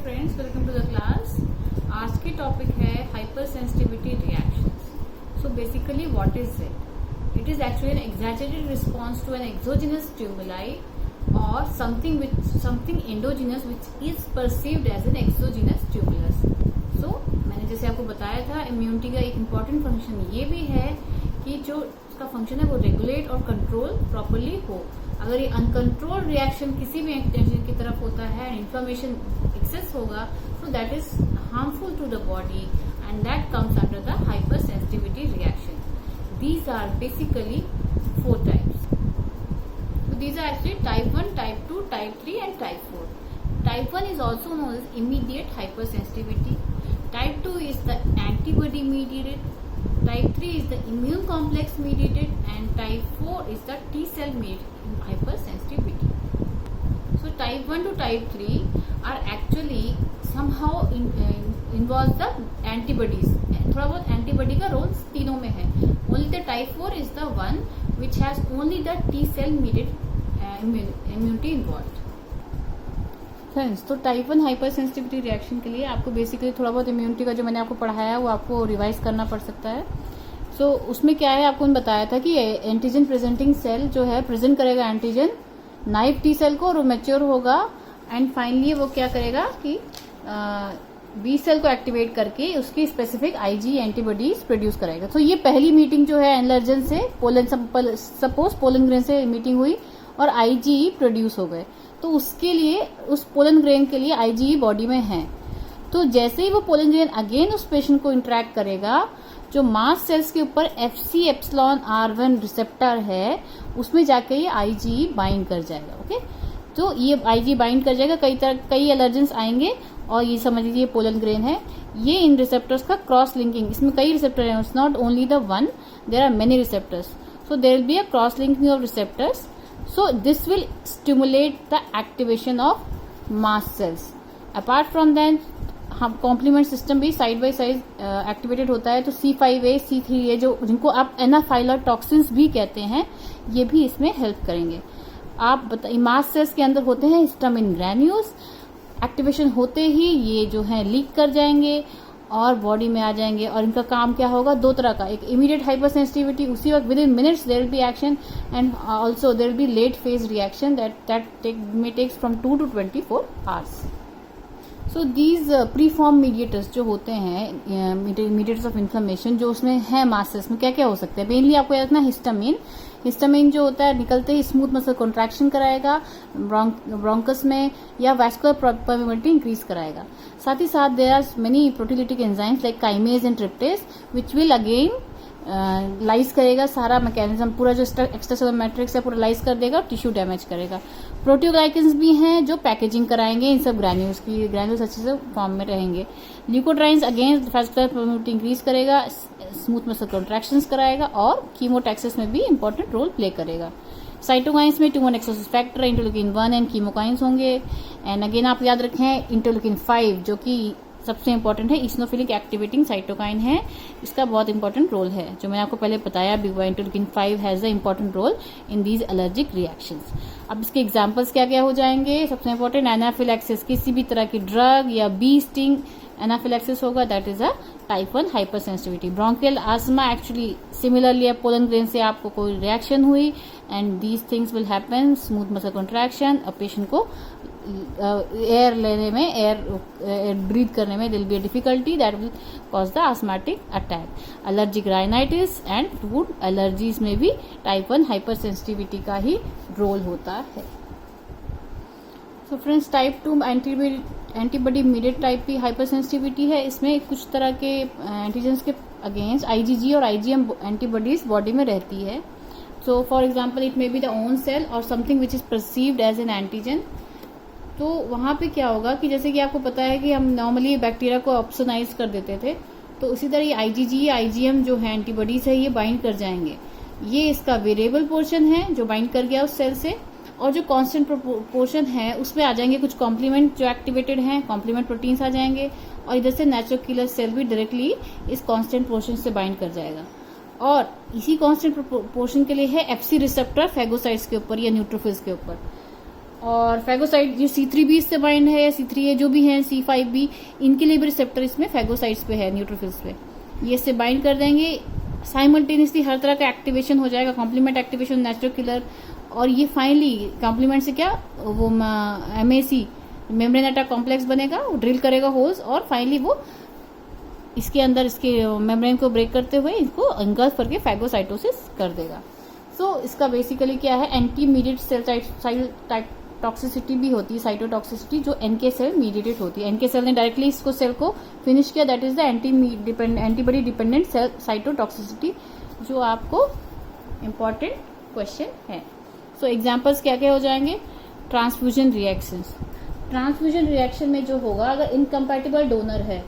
Friends, welcome to the class. आज की topic है hyper sensitivity reactions. So basically what is it? It is actually an exaggerated response to an exogenous stimuli और something endogenous which is perceived as an exogenous stimulus. So मैंने जैसे आपको बताया था, immunity का एक इम्पॉर्टेंट फंक्शन ये भी है कि जो उसका फंक्शन है वो रेगुलेट और कंट्रोल प्रॉपरली हो। अगर ये अनकंट्रोल्ड रिएक्शन किसी भी एंटीजन की तरफ होता है एंड इन्फ्लेमेशन एक्सेस होगा, तो that is harmful to the body and that comes under the hyper sensitivity reaction. These are basically 4 types. So these are actually type 1, type 2, type 3 and type 4. Type 1 is also known as immediate hypersensitivity. Type 2 is the antibody mediated. Type 3 is the immune complex mediated and type 4 is the T cell mediated hypersensitivity. So type 1 to type 3 are actually somehow involve the antibodies. थोड़ा बहुत antibody का role तीनों में है. Only the type 4 is the one which has only the T cell mediated immunity involved. Friends, तो type 1 hyper sensitivity reaction के लिए आपको बेसिकली थोड़ा बहुत इम्यूनिटी का जो मैंने आपको पढ़ाया है वो आपको रिवाइज करना पड़ सकता है. सो उसमें क्या है, आपको बताया था कि एंटीजन प्रेजेंटिंग सेल जो है प्रेजेंट करेगा एंटीजन नाइव टी सेल को और मैच्योर होगा एंड फाइनली वो क्या करेगा कि बी सेल को एक्टिवेट करके उसकी स्पेसिफिक आईजी एंटीबॉडीज प्रोड्यूस करेगा. तो ये पहली मीटिंग जो है एलर्जन से सपोज पोलन ग्रेन से मीटिंग हुई और आईजी प्रोड्यूस हो गए, तो उसके लिए उस पोलन ग्रेन के लिए आईजी बॉडी में है. तो जैसे ही वो पोलन ग्रेन अगेन उस पेशेंट को इंटरेक्ट करेगा, जो मास्ट सेल्स के ऊपर FC एप्सिलॉन R1 रिसेप्टर है उसमें जाके ये आईजी बाइंड कर जाएगा. ओके, तो ये आईजी बाइंड कर जाएगा. कई एलर्जेंस आएंगे और ये समझ लीजिए पोलन ग्रेन है. ये इन रिसेप्टर्स का क्रॉस लिंकिंग, इसमें कई रिसेप्टर हैं, it's not only the one, there are many receptors. So there will be a cross linking of receptors. So this will stimulate the activation of mast cells. Apart from that, हम complement system भी side by side activated होता है. तो C5a, C3a जो जिनको आप एनाफाइलर toxins भी कहते हैं, ये भी इसमें हेल्प करेंगे. आप बताइए, मास्ट सेल्स के अंदर होते हैं हिस्टामिन ग्रैन्यूल्स. एक्टिवेशन होते ही ये जो है लीक कर जाएंगे और बॉडी में आ जाएंगे और इनका काम क्या होगा, 2 तरह का. एक इमीडिएट हाइपर सेंसिटिविटी, उसी वक्त within minutes there will be action and also there will be late phase reaction that may takes from 2 to 24 hours. So these pre form mediators जो होते हैं, मीडिएटर्स ऑफ इन्फ्लेमेशन जो उसमें है mast cells में, क्या क्या हो सकते हैं. मेनली आपको याद रखना हिस्टामिन जो होता है निकलते ही स्मूथ मसल कॉन्ट्रैक्शन कराएगा ब्रोंकस में या वैस्कुलर परमेबिलिटी इंक्रीज कराएगा. साथ ही साथ there are many proteolytic enzymes like chymase and tryptase which will again lyse करेगा सारा मैकेनिज्म, पूरा जो एक्स्ट्रासेलुलर मैट्रिक्स है पूरा लाइज कर देगा और टिश्यू डैमेज करेगा. प्रोटियोग्लाइकन्स भी हैं जो पैकेजिंग कराएंगे इन सब ग्रैन्यूल्स की. ग्रैन्यूल्स अच्छे से फॉर्म में रहेंगे. Leukotrienes again vascular permeability increase करेगा, स्मूथ मसल कॉन्ट्रैक्शंस कराएगा और कीमोटैक्सिस में भी इंपॉर्टेंट रोल प्ले करेगा. साइटोकाइंस में tumour necrosis factor, interleukin 1 and chemokines होंगे. एंड अगेन आप याद रखें इंटरल्यूकिन 5 जो कि सबसे इंपॉर्टेंट है, इस्नोफिलिक एक्टिवेटिंग साइटोकाइन है, इसका बहुत इंपॉर्टेंट रोल है जो मैंने आपको पहले बताया. Interleukin 5 has the important role in these allergic reactions. अब इसके एग्जांपल्स क्या क्या हो जाएंगे. सबसे इंपॉर्टेंट एनाफिलैक्सिस, किसी भी तरह की ड्रग या बी स्टिंग एनाफिलैक्सिस होगा, that is a type 1 hyper sensitivity. Bronchial asthma actually similarly pollen grain से आपको कोई रिएक्शन हुई and these things will happen, smooth muscle contraction, patient को एयर लेने में, एयर ब्रीथ करने में will be difficulty that will cause the asthmatic attack. Allergic rhinitis and food allergies में भी टाइप 1 हाइपर सेंसिटिविटी का ही रोल होता है. So friends, type 2 antibody mediated type की हाइपर सेंसिटिविटी है. इसमें कुछ तरह के एंटीजेंस के अगेंस्ट IgG और IgM एंटीबॉडीज बॉडी में रहती है. So for example it may be the own cell और something which is perceived as an antigen. तो वहां पे क्या होगा कि जैसे कि आपको पता है कि हम नॉर्मली बैक्टीरिया को ऑप्सोनाइज कर देते थे, तो उसी तरह ये IgG IgM जो है एंटीबॉडीज है ये बाइंड कर जाएंगे. ये इसका वेरिएबल पोर्शन है जो बाइंड कर गया उस सेल से, और जो कांस्टेंट पोर्शन है उसमें आ जाएंगे कुछ कॉम्प्लीमेंट जो एक्टिवेटेड हैं, कॉम्प्लीमेंट प्रोटीन्स आ जाएंगे और इधर से नेचुरल किलर सेल भी डायरेक्टली इस कांस्टेंट पोर्शन से बाइंड कर जाएगा. और इसी कांस्टेंट पोर्शन के लिए है FC रिसेप्टर फेगोसाइट्स के ऊपर या न्यूट्रोफिल्स के ऊपर. और फैगोसाइट जो C3b से बाइंड है या C3a जो भी है, C5b, इनके लिए भी रिसेप्टर इसमें फैगोसाइट्स पे है, न्यूट्रोफिल्स पे, ये इससे बाइंड कर देंगे। साइमल्टेनियसली हर तरह का एक्टिवेशन हो जाएगा, कॉम्प्लीमेंट एक्टिवेशन, नेचुरल किलर, और ये फाइनली कॉम्प्लीमेंट से क्या वो MAC मेम्ब्रेन अटैक कॉम्प्लेक्स बनेगा, वो ड्रिल करेगा होल्स, और फाइनली वो इसके अंदर इसके मेम्ब्रेन को ब्रेक करते हुए इसको इंगल्फ करके फैगोसाइटोसिस कर देगा। सो इसका बेसिकली क्या है, एंटी मीडिएट सेल टॉक्सिसिटी भी होती है, साइटोटॉक्सिसिटी, जो NK सेल मीडिएटेड होती है। NK सेल ने डायरेक्टली इसको सेल को फिनिश किया, that is the antibody dependent cell cytotoxicity, जो आपको इम्पॉर्टेंट क्वेश्चन है। सो एग्जाम्पल्स क्या क्या हो जाएंगे, ट्रांसफ्यूजन रिएक्शंस। ट्रांसफ्यूजन रिएक्शन में जो होगा, अगर इनकम्पैटिबल डोनर है,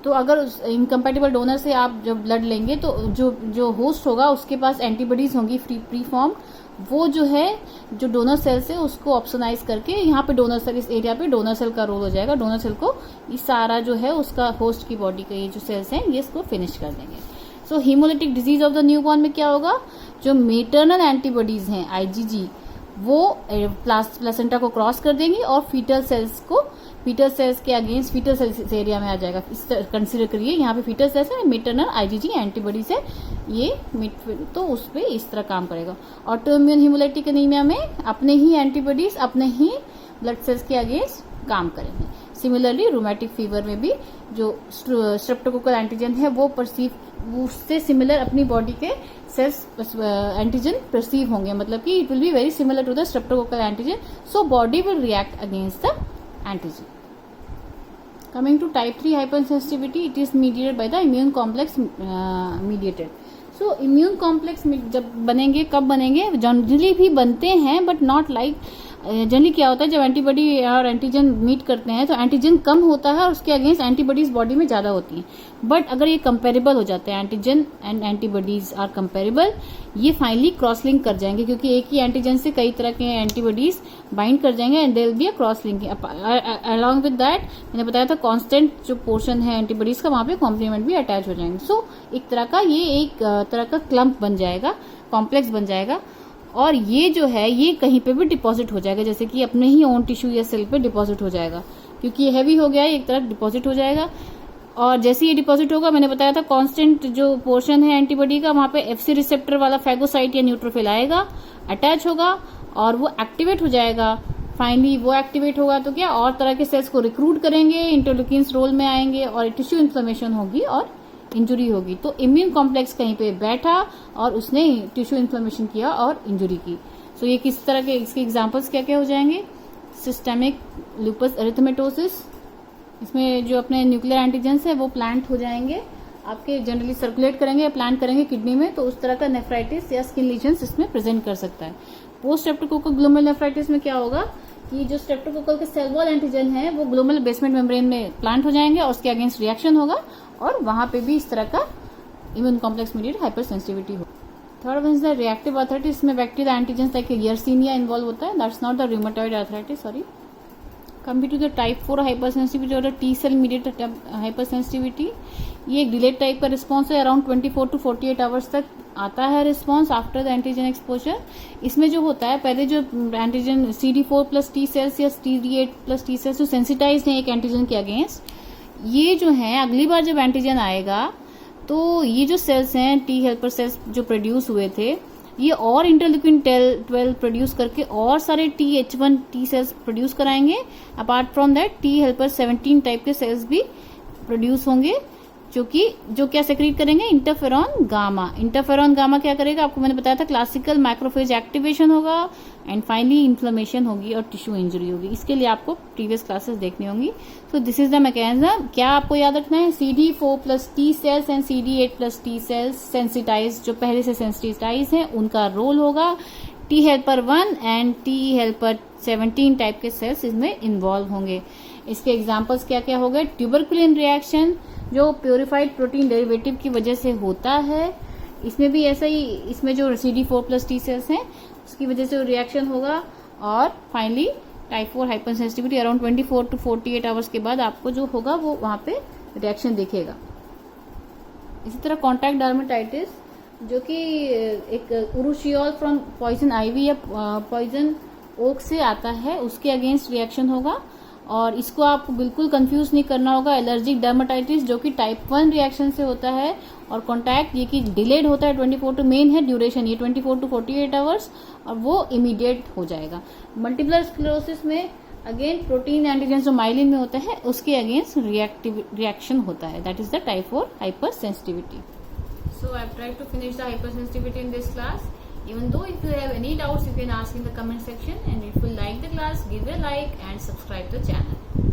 तो अगर उस इनकम्पैटिबल डोनर से आप जब ब्लड लेंगे तो जो होस्ट होगा उसके पास एंटीबॉडीज होंगी प्री फॉर्म, वो जो है जो डोनर सेल से उसको ऑप्शनाइज करके, यहाँ पे डोनर सेल, इस एरिया पे डोनर सेल का रोल हो जाएगा। डोनर सेल को ये सारा जो है उसका होस्ट की बॉडी का ये जो सेल्स हैं ये इसको फिनिश कर देंगे। So haemolytic disease of the newborn में क्या होगा, जो मेटरनल एंटीबॉडीज हैं IgG, वो प्लासेंटा को क्रॉस कर देंगी और फीटल सेल्स के अगेंस्ट, फीटल सेल्स एरिया में आ जाएगा। इस कंसीडर करिए, यहाँ पे फीटल सेल्स है, मेटरनल IgG एंटीबॉडीज है, ये तो उस पर इस तरह काम करेगा। ऑटोइम्यून हिमोलाइटिक एनीमिया में अपने ही एंटीबॉडीज अपने ही ब्लड सेल्स के अगेंस्ट काम करेंगे। सिमिलरली रूमेटिक फीवर में भी जो स्ट्रेप्टोकोकल एंटीजन है वो उससे सिमिलर अपनी बॉडी के सेल्स एंटीजन परसीव होंगे, मतलब कि it will be very similar to the streptococcal antigen, so body will react against the antigen. Coming to type 3 hypersensitivity, it is mediated by the immune complex mediated. So immune complex जब बनेंगे, कब बनेंगे, generally भी बनते हैं, but not like, generally क्या होता है जब एंटीबॉडी और एंटीजन मीट करते हैं तो एंटीजन कम होता है और उसके अगेंस्ट एंटीबॉडीज बॉडी में ज्यादा होती हैं। बट अगर ये कंपेरेबल हो जाते हैं, antigen and antibodies are comparable, ये फाइनली क्रॉस लिंक कर जाएंगे, क्योंकि एक ही एंटीजन से कई तरह के एंटीबॉडीज बाइंड कर जाएंगे and there will be a cross linking. Along with that मैंने बताया था कांस्टेंट जो पोर्शन है एंटीबॉडीज का, वहां पे कॉम्प्लीमेंट भी अटैच हो जाएंगे। सो एक तरह का ये एक तरह का क्लम्प बन जाएगा, कॉम्प्लेक्स बन जाएगा, और ये जो है ये कहीं पे भी डिपॉजिट हो जाएगा, जैसे कि अपने ही ओन टिश्यू या सेल पे डिपॉजिट हो जाएगा, क्योंकि ये हैवी हो गया है, एक तरह डिपॉजिट हो जाएगा। और जैसे ये डिपॉजिट होगा, मैंने बताया था कांस्टेंट जो पोर्शन है एंटीबॉडी का, वहां पे FC रिसेप्टर वाला फैगोसाइट या न्यूट्रोफिल आएगा, अटैच होगा और वो एक्टिवेट हो जाएगा। फाइनली वो एक्टिवेट होगा तो क्या, और तरह के सेल्स को रिक्रूट करेंगे, इंटरल्यूकिन्स रोल में आएंगे और टिश्यू इन्फ्लेमेशन होगी और इंजुरी होगी। तो इम्यून कॉम्प्लेक्स कहीं पे बैठा और उसने टिश्यू इन्फ्लेमेशन किया और इंजुरी की। सो ये किस तरह के, इसके एग्जांपल्स क्या क्या हो जाएंगे, सिस्टेमिक लूपस एरिथमेटोसिस, इसमें जो अपने न्यूक्लियर एंटीजेंस है वो प्लांट हो जाएंगे, आपके जनरली सर्कुलेट करेंगे या प्लांट करेंगे किडनी में, तो उस तरह का नेफ्राइटिस या स्किन लीजन्स इसमें प्रेजेंट कर सकता है। पोस्ट स्ट्रेप्टोकोकल ग्लोमेरुलर नेफ्राइटिस में क्या होगा कि जो स्ट्रेप्टोकोकल के सेल वॉल एंटीजन है वो ग्लोमेरुलर बेसमेंट मेम्ब्रेन में प्लांट हो जाएंगे और उसके अगेंस्ट रिएक्शन होगा और वहां पे भी इस तरह का immune complex mediated hypersensitivity हो। Third one is the reactive arthritis, में bacteria antigens like Yersinia involve होता है, that's not the rheumatoid arthritis, sorry. Coming to the type 4 hypersensitivity और T cell mediated hypersensitivity, ये एक delayed type का response है, around 24 to 48 hours तक आता है response after the antigen exposure. इसमें जो होता है, पहले जो antigen CD4 plus T sales या CD8 प्लस T सेल्स जो सेंसिटाइज हैं एक एंटीजन के अगेंस्ट, ये जो है अगली बार जब एंटीजन आएगा तो ये जो सेल्स हैं T हेल्पर सेल्स जो प्रोड्यूस हुए थे, ये और इंटरल्यूकिन 12 प्रोड्यूस करके और सारे TH1 T सेल्स प्रोड्यूस कराएंगे। Apart from that T helper 17 type के सेल्स भी प्रोड्यूस होंगे, जो क्या सेक्रेट करेंगे, इंटरफेरॉन गामा। इंटरफेरॉन गामा क्या करेगा, आपको मैंने बताया था, क्लासिकल मैक्रोफेज एक्टिवेशन होगा एंड फाइनली इन्फ्लेमेशन होगी और टिश्यू इंजरी होगी। इसके लिए आपको प्रीवियस क्लासेस देखनी होंगी। So this is the mechanism. क्या आपको याद रखना है, CD4 plus T cells and CD8 plus T cells sensitize, जो पहले से सेंसिटाइज हैं, उनका रोल होगा। T helper 1 and T helper 17 type के सेल्स इसमें इन्वॉल्व होंगे। इसके एग्जाम्पल्स क्या क्या हो गए, ट्यूबरकुलिन रिएक्शन जो प्योरिफाइड प्रोटीन डेरिवेटिव की वजह से होता है, इसमें भी ऐसा ही, इसमें जो CD4 प्लस T सेल्स हैं उसकी वजह से रिएक्शन होगा। और finally type 4 hypersensitivity, around 24 to 48 hours के बाद आपको जो होगा वो वहां पे रिएक्शन दिखेगा। इसी तरह कॉन्टैक्ट डर्मेटाइटिस, जो कि एक उरुशियोल फ्रॉम पॉइजन आईवी या पॉइजन ओक से आता है उसके अगेंस्ट रिएक्शन होगा। और इसको आपको बिल्कुल कंफ्यूज नहीं करना होगा एलर्जिक डर्मेटाइटिस जो कि टाइप 1 रिएक्शन से होता है, और कॉन्टैक्ट ये कि डिलेड होता है 24 टू मेन है ड्यूरेशन ये 24 टू 48 आवर्स, और वो इमीडिएट हो जाएगा। मल्टीपल स्क्लेरोसिस में अगेन प्रोटीन एंटीजन जो माइलिन में होता है उसके अगेंस्ट रिएक्शन होता है, that is the type 4 hyper sensitivity. So I've tried to finish the hypersensitivity in this class. Even though if you have any doubts, you can ask in the comment section, and if you like the class, give a like and subscribe the channel.